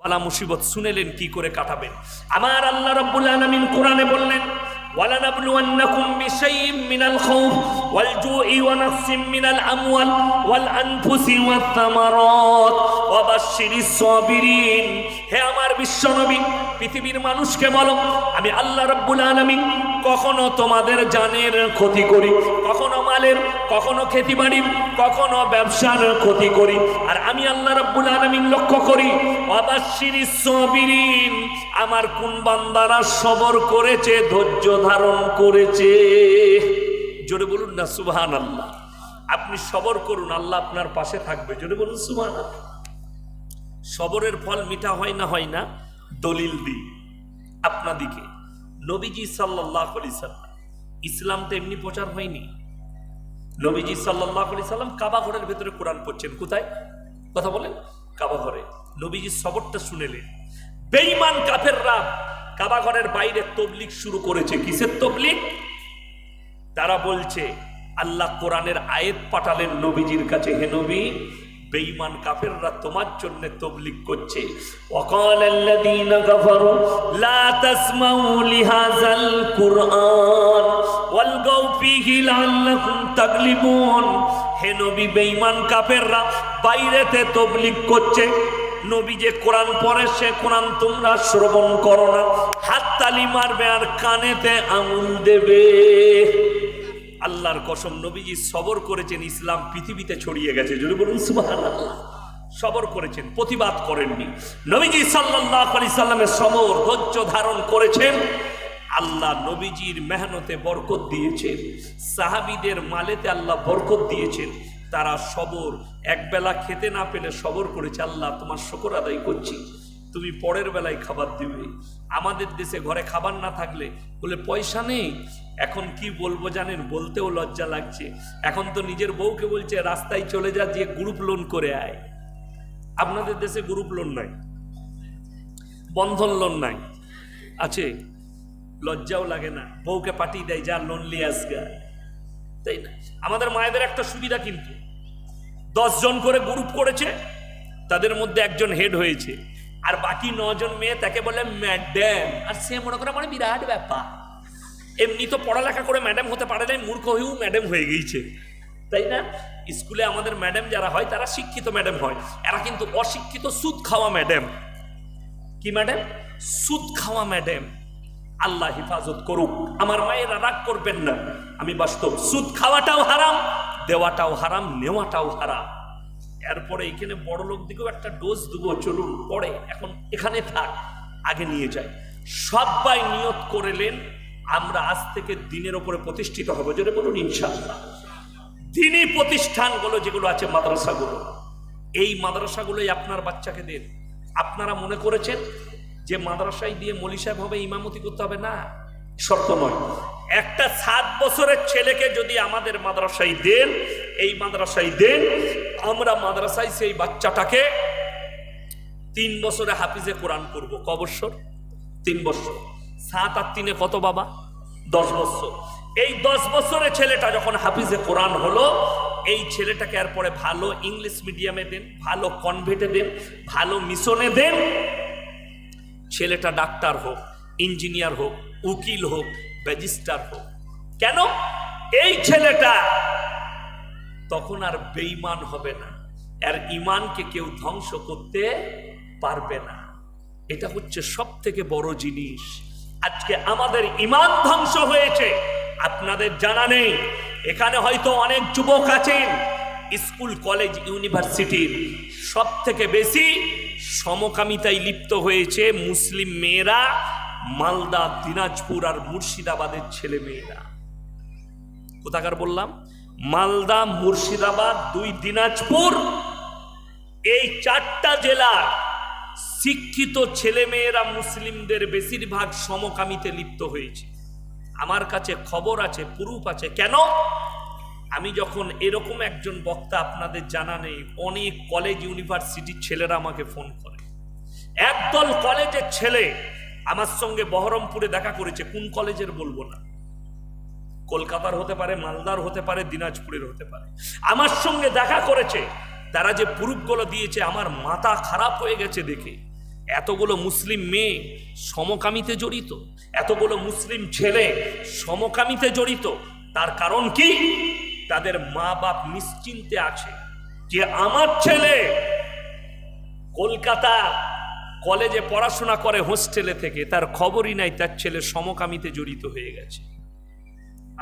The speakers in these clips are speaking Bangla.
বালা মুসিবত শুনেলেন কি করে কাটাবেন। আমার আল্লাহ রাব্বুল আলামিন কোরআনে বললেন, ওয়ালানাবলুওয়ান্নাকুম বিশাইইম মিনাল খাউফ ওয়াল জুই ওয়া নাকসিম মিনাল আমওয়াল ওয়াল আনফুসি ওয়াত তামারাত ওয়া বাশশিরিস সাবিরিন। হে আমার বিশ্বনবী, পৃথিবীর মানুষকে বলো, আমি আল্লাহ রাব্বুল আলামিন কখনো তোমাদের জানের ক্ষতি করি, কখনো মালের, কখনো খেতিবাড়ির, কখনো ব্যবসার ক্ষতি করি। আর আমি আল্লাহ রাব্বুল আলামিন লক্ষ্য করি ওয়াবাশশিরিস সাবিরিন, আমার কোন বান্দারা সবর করেছে, ধৈর্য ধারণ করেছে। জোরে বলুন না সুবহানাল্লাহ। আপনি সবর করুন, আল্লাহ আপনার পাশে থাকবে। জোরে বলুন সুবহানাল্লাহ। সবরের ফল মিঠা হয় না? হয় না। দলিল দিই আপনাদিকে। নবীজি সাল্লাল্লাহু আলাইহি সাল্লাম, ইসলাম তো এমনি প্রচার হয়নি। নবীজি সাল্লাল্লাহু আলাইহি সাল্লাম কাবা ঘরের ভেতরে কোরআন পড়ছেন। কোথায়? কথা বলেন। কাবা ঘরে। নবীজি সবরটা শুনেলেন। বেঈমান কাফেররা কাবা ঘরের বাইরে তবলিগ শুরু করেছে। কিসের তবলিগ? তারা বলছে, আল্লাহ কোরআনের আয়াত পাঠালেন নবীজির কাছে, হে নবী, বেঈমান কাফেররা তোমার জন্য তবলিগ করছে। ওয়াকালাল্লাযীনা কাফারু লা তাসমাউ লিহাযাল কুরআন ওয়ালগাউ ফীহি লাআল্লাকুম তাগলিবুন। হে নবী, বেঈমান কাফেররা বাইরেতে তবলিগ করছে, নবী যে কোরআন পড়ে সে কোরআন তোমরা শ্রবণ করো না, হাততালি মারবে আর কানেতে আঙুল দেবে। আল্লাহর কসম, নবীজি সবর করেছেন, ইসলাম পৃথিবীতে ছড়িয়ে গেছে। যদি বলুন সুবহানাল্লাহ। সবর করেছেন, প্রতিবাদ করেননি। নবীজি সাল্লাল্লাহু আলাইহি সাল্লামের সবর, ধৈর্য ধারণ করেছেন। আল্লাহ নবীজির মেহনতে বরকত দিয়েছেন, সাহাবীদের মালেতে আল্লাহ বরকত দিয়েছেন। তারা সবর, একবেলা খেতে না পেলে সবর করেছে। আল্লাহ তোমার শুকর আদায় করছি, তুমি পরের বেলায় খাবার দিবে। আমাদের দেশে ঘরে খাবার না থাকলে বলে পয়সা নেই। এখন কি বলবো জানেন, বলতেও লজ্জা লাগছে। এখন তো নিজের বউকে বলছে রাস্তায় চলে যা, যে গ্রুপ লোন করে আয়। আপনাদের দেশে গ্রুপ লোন নাই, বন্ধন লোন নাই, আছে? লজ্জাও লাগে না, বউকে পাঠিয়ে দেয়, যা লোন নিয়ে আসগা, তাই না? আমাদের মায়েদের একটা সুবিধা, কিন্তু 10 জন করে গ্রুপ করেছে, তাদের মধ্যে একজন হেড হয়েছে, আর বাকি 9 জন মেয়ে তাকে বলে ম্যাডাম। আর সে মনে করে মানে বিরাট ব্যাপার। এমনি তো পড়ালেখা করে ম্যাডাম হতে পারে নাই, মূর্খ হয়েও ম্যাডাম হয়ে গিয়েছে, তাই না? স্কুলে আমাদের ম্যাডাম যারা হয় তারা শিক্ষিত ম্যাডাম হয়, এরা কিন্তু অশিক্ষিত সুদ খাওয়া ম্যাডাম। কি ম্যাডাম? সুদ খাওয়া ম্যাডাম। আল্লাহ হেফাজত করুক। আমার মায়েরা রাগ করবেন না, আমি বাস্তব। সুদ খাওয়াটাও হারাম, দেওয়াটাও হারাম, নেওয়াটাও হারাম। এরপরে এখানে বড় লোক দিকেও একটা ডোজ দেবো, চলুন পরে, এখন এখানে থাক, আগে নিয়ে যাই। সবাই নিয়ত করেলেন আমরা আজ থেকে দিনের উপরে প্রতিষ্ঠিত হব। যেটা বলুন ইনশাআল্লাহ। দিনী প্রতিষ্ঠানগুলো যেগুলো আছে, মাদ্রাসাগুলো, এই মাদ্রাসাগুলোই আপনার বাচ্চাকে দেন। আপনারা মনে করেছেন যে মাদ্রাসায় দিয়ে মৌলী সাহেব হবে, ইমামতি করতে হবে? না, শর্ত নয়। একটা 7 বছরের ছেলেকে যদি আমাদের মাদ্রাসায় দেন, এই মাদ্রাসায় দেন, আমরা মাদ্রাসায় সেই বাচ্চাটাকে 3 বছরে হাফিজে কোরআন করব। ক বছর? 3 বছর। 7 আর 3 কত বাবা? 10 বছর। এই 10 বছরের ছেলেটা যখন হাফিজে কোরআন হলো, এই ছেলেটাকে এরপরে ভালো ইংলিশ মিডিয়ামে দেন, ভালো কনভেন্টে দেন, ভালো মিশনে দেন। ছেলেটা ডাক্তার হোক, ইঞ্জিনিয়ার হোক, উকিল হোক, ম্যাজিস্ট্রেট হোক। কেন? এই ছেলেটা তখন আর বেঈমান হবে না, আর ঈমানকে কেউ ধ্বংস করতে পারবে না। এটা হচ্ছে সব থেকে বড় জিনিস। আজকে আমাদের ঈমান ধ্বংস হয়েছে, আপনাদের জানা নেই। এখানে হয়তো অনেক যুবক আছেন, স্কুল কলেজ ইউনিভার্সিটির সব থেকে বেশি সমকামিতায় লিপ্ত হয়েছে মুসলিম মেয়েরা, মালদা, দিনাজপুর আর মুর্শিদাবাদের ছেলে মেয়েরা। কোথাকার বললাম? মালদা, মুর্শিদাবাদ, 2 দিনাজপুর, এই 4টা জেলার শিক্ষিত ছেলে মেয়েরা মুসলিমদের বেশিরভাগ সমকামিতে লিপ্ত হয়েছে। আমার কাছে খবর আছে, প্রুফ আছে। কেন? আমি যখন এরকম একজন বক্তা, আপনাদের জানা নেই, অনেক কলেজ ইউনিভার্সিটির ছেলেরা আমাকে ফোন করে। একদল কলেজের ছেলে আমার সঙ্গে বহরমপুরে দেখা করেছে। কোন কলেজের বলবো না, কলকাতার হতে পারে, মালদার হতে পারে, দিনাজপুরের হতে পারে। আমার সঙ্গে দেখা করেছে, তারা যে প্রুফগুলো দিয়েছে আমার মাথা খারাপ হয়ে গেছে দেখে। এতগুলো মুসলিম মেয়ে সমকামিতে জড়িত, এতগুলো মুসলিম ছেলে সমকামিতে জড়িত। তার কারণ কি? তাদের মা বাপ নিশ্চিন্তে আছে যে আমার ছেলে কলকাতা কলেজে পড়াশোনা করে হোস্টেলে থেকে, তার খবরই নাই তার ছেলে সমকামিতে জড়িত হয়ে গেছে।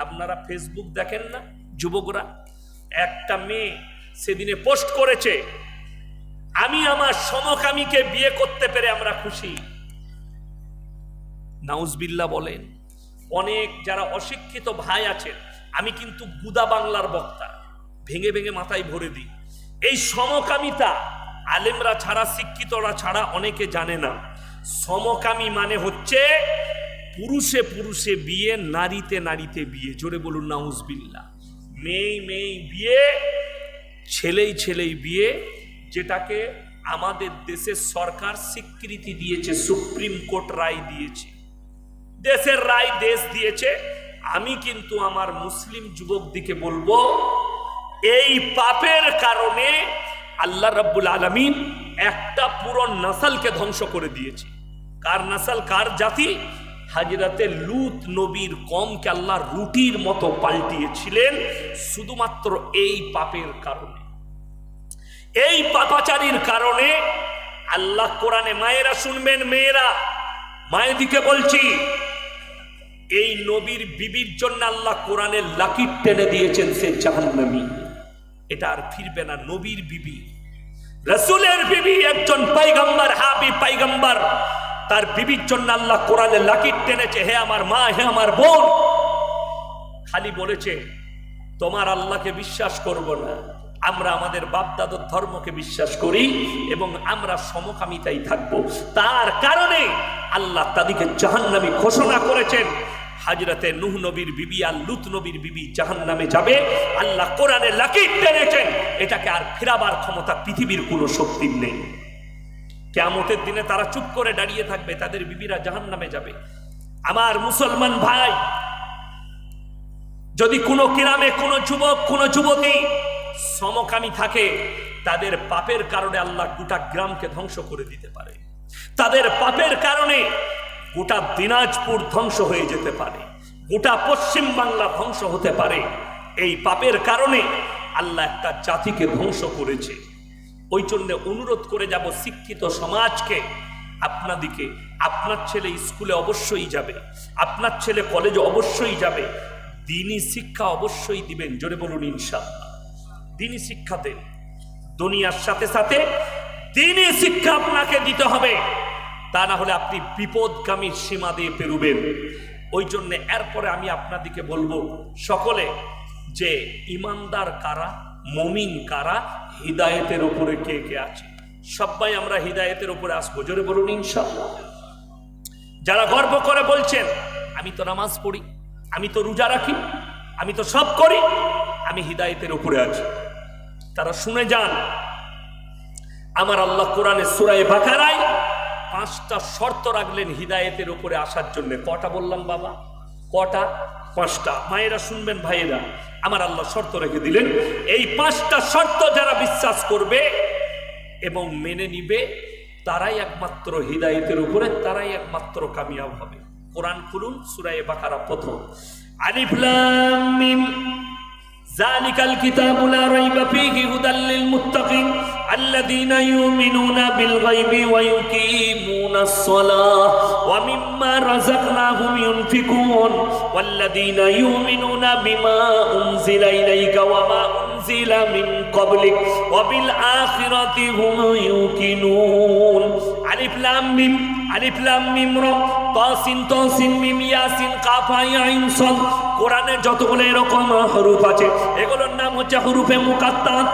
আপনারা ফেসবুক দেখেন না যুবকরা? একটা মেয়ে সেদিনে পোস্ট করেছে, আমি আমার সমকামীকে বিয়ে করতে পেরে আমরা খুশি। নাউজবিল্লাহ বলেন। অনেক যারা অশিক্ষিত ভাই আছেন, আমি কিন্তু গুদা বাংলার বক্তা, ভেঙে ভেঙে মাথায় ভরে দিই। এই সমকামিতা আলেমরা ছাড়া, শিক্ষিতরা ছাড়া অনেকে জানে না। সমকামী মানে হচ্ছে পুরুষে পুরুষে বিয়ে, নারীতে নারীতে বিয়ে। জোরে বলুন নাউজবিল্লাহ। মেয়ে মেয়ে বিয়ে, ছেলেই ছেলেই বিয়ে, যেটাকে আমাদের দেশের সরকার স্বীকৃতি দিয়েছে, সুপ্রিম কোর্ট রায় দিয়েছে, দেশের রায় দেশ দিয়েছে। আমি কিন্তু আমার মুসলিম যুবকদিকে বলবো, এই পাপের কারণে আল্লাহ রাব্বুল আলামিন একটা পুরো নসলকে ধ্বংস করে দিয়েছে। কার নসল, কার জাতি? হযরতে লূত নবীর কওমকে আল্লাহ রুটির মতো পাল্টিয়েছিলেন শুধুমাত্র এই পাপের কারণে। এই পাপাচারীর কারণে আল্লাহ কোরআনে, মায়েরা শুনবেন, মেয়েরা মায়েদিকে বলছি, এই নবীর বিবির জন্য আল্লাহ কোরআনে লাকির টেনে দিয়েছেন, সে জাহান্নামী, এটা আর ফিরবে না। নবীর বিবি, রাসূলের বিবি, একজন পয়গম্বর, হাবিব পয়গম্বর, তার বিবির জন্য আল্লাহ কোরআনে লাকির টেনেছে, হে আমার মা, হে আমার বোন। খালি বলেছে তোমার আল্লাহকে বিশ্বাস করব না, আমরা আমাদের বাপদাদার ধর্মকে বিশ্বাস করি এবং আমরা সমকামিতাই থাকব। তার কারণে আল্লাহ তাদেরকে জাহান্নামী ঘোষণা করেছেন। হযরতে নূহ নবীর বিবি আর লূত নবীর বিবি জাহান্নামে যাবে, আল্লাহ কোরআনে লাকির টেনেছেন। এটাকে আর ফেরাবার ক্ষমতা পৃথিবীর কোনো শক্তির নেই। কিয়ামতের দিনে তারা চুপ করে দাঁড়িয়ে থাকবে, তাদের বিবিরা জাহান্নামে যাবে। আমার মুসলমান ভাই, যদি কোনো গ্রামে কোনো যুবক, কোনো যুবতী সমকামী থাকে, তাদের পাপের কারণে আল্লাহ গোটা গ্রামকে ধ্বংস করে দিতে পারে। তাদের পাপের কারণে গোটা দিনাজপুর ধ্বংস হয়ে যেতে পারে, গোটা পশ্চিম বাংলা ধ্বংস হতে পারে। এই পাপের কারণে আল্লাহ একটা জাতিকে ধ্বংস করেছে। ওই জন্য অনুরোধ করে যাব শিক্ষিত সমাজকে, আপনাদিকে, আপনার ছেলে স্কুলে অবশ্যই যাবে, আপনার ছেলে কলেজে অবশ্যই যাবে, দ্বীনি শিক্ষা অবশ্যই দিবেন। জোরে বলুন ইনশাআল্লাহ। দ্বীনি শিক্ষা দেন, দুনিয়ার সাথে সাথে দ্বীনি শিক্ষা আপনাকে দিতে হবে, তা না হলে আপনি বিপদগামীর সীমা দিয়ে পেরুবেন। ওই জন্য এরপরে আমি আপনাদিকে বলবো সকলে, যে ইমানদার কারা, মুমিন কারা, হিদায়েতের উপরে কে কে আছে। সবাই আমরা হিদায়েতের উপরে আসবো। জোরে বলুন ইনশাআল্লাহ। যারা গর্ব করে বলছেন আমি তো নামাজ পড়ি, আমি তো রোজা রাখি, আমি তো সব করি, আমি হিদায়েতের উপরে আছি, তারা শুনে যান, আমার আল্লাহ কোরআনে সূরা বাকারায় 5টা শর্ত রাখলেন হিদায়েতের উপরে আসার জন্য। কটা বললাম বাবা? কটা? 5টা। মায়েরা শুনবেন, ভাইয়েরা, আমার আল্লাহ শর্ত রেখে দিলেন। এই 5টা শর্ত যারা বিশ্বাস করবে এবং মেনে নিবে, তারাই একমাত্র হিদায়েতের উপরে, তারাই একমাত্র কামিয়াব হবে। কোরআন খুলুন, সূরা বাকারা প্রথম, আলিফ লাম মিম, যালিকাল কিতাবু লা রাইবা ফীহি হুদাল লিল মুত্তাকিন আল্লাযীনা ইউমিনুনা বিল গায়বি ওয়া ইউকিমুনাস সালাহ ওয়া মিম্মা রাযাকনাহুম ইউনফিকুন ওয়াল্লাযীনা ইউমিনুনা বিমা উনজিলা ইলাইকা ওয়া মা উনজিলা মিন ক্বাবলিক ওয়া বিল আখিরাতি হুম ইউকিনুন। আলিফ লাম মিম, আলিফ লাম মিম র, তাসিন তাসিন মিম ইয়াসিন কাফ হা আইন সাদ। কোরআনে যতগুলো এরকম হরফ আছে, এগুলোর নাম হচ্ছে হরফে মুকাত্তাত।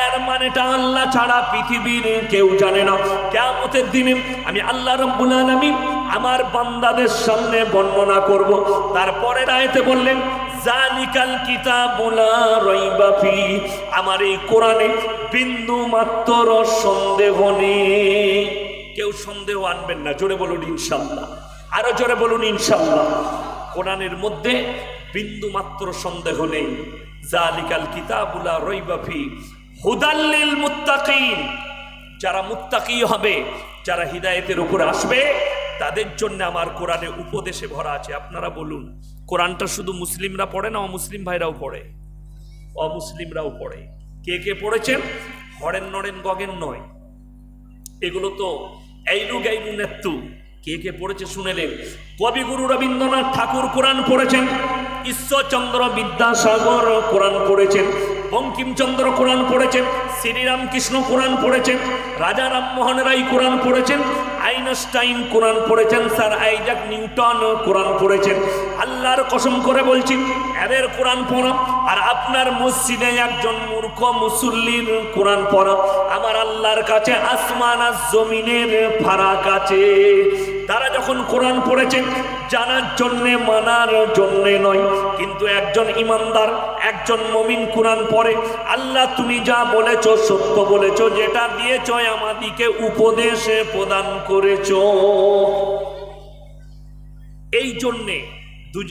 এর মানেটা আল্লাহ ছাড়া পৃথিবীর কেউ জানে না। কিয়ামতের দিনে আমি আল্লাহ রাব্বুল আলামিন আমার বান্দাদের সামনে বর্ণনা করব। তারপরে আয়াতে বললেন যালিকাল কিতাবু লা রাইবা ফি, আমার এই কোরআনে বিন্দু মাত্র সন্দেহ নেই। কেউ সন্দেহ আনবেন না। জোরে বলুন ইনশাআল্লাহ, আরো জোরে বলুন ইনশাআল্লাহ। কোরআনের মধ্যে বিন্দু মাত্র সন্দেহ নেই। যালিকাল কিতাবু লা রাইবা ফি হুদাল লিল মুত্তাকিন, যারা মুত্তাকি হবে যারা হিদায়েতের উপরে আসবে তাদের জন্য আমার কোরআনে উপদেশে ভরা আছে। আপনারা বলুন, কোরআনটা শুধু মুসলিমরা পড়ে না, অমুসলিম ভাইরাও পড়ে? অমুসলিমরাও পড়ে। কে কে পড়েছেন? হরেন নরেন গগেন নয়, এগুলো তো এইলু গাইলু নেত্তু। কে কে পড়েছে শুনেলেন। কবিগুরু রবীন্দ্রনাথ ঠাকুর কোরআন পড়েছেন, ঈশ্বরচন্দ্র বিদ্যাসাগর কোরআন পড়েছেন, বঙ্কিমচন্দ্র কোরআন পড়েছেন, শ্রীরামকৃষ্ণ কোরআন পড়েছেন, রাজা রামমোহন রায় কোরআন পড়েছেন, আইনস্টাইন কোরআন পড়েছেন, স্যার আইজাক নিউটন কোরআন পড়েছেন। আল্লাহর কসম করে বলছি, এদের কোরআন পড়া আর আপনার মসজিদে একজন মূর্খ মুসল্লির কোরআন পড়া, আমার আল্লাহর কাছে আসমান আর জমিনের ফারাক আছে। তারা যখন কোরআন পড়েছেন জানার জন্যে, মানার জন্যে নয়, কিন্তু একজন ইমানদার, একজন মুমিন কোরআন পড়ে, আল্লাহ তুমি যা বলেছ সত্য বলেছ, যেটা দিয়েছ আমাদিকে উপদেশ প্রদান করেছ। এই জন্যে দুজন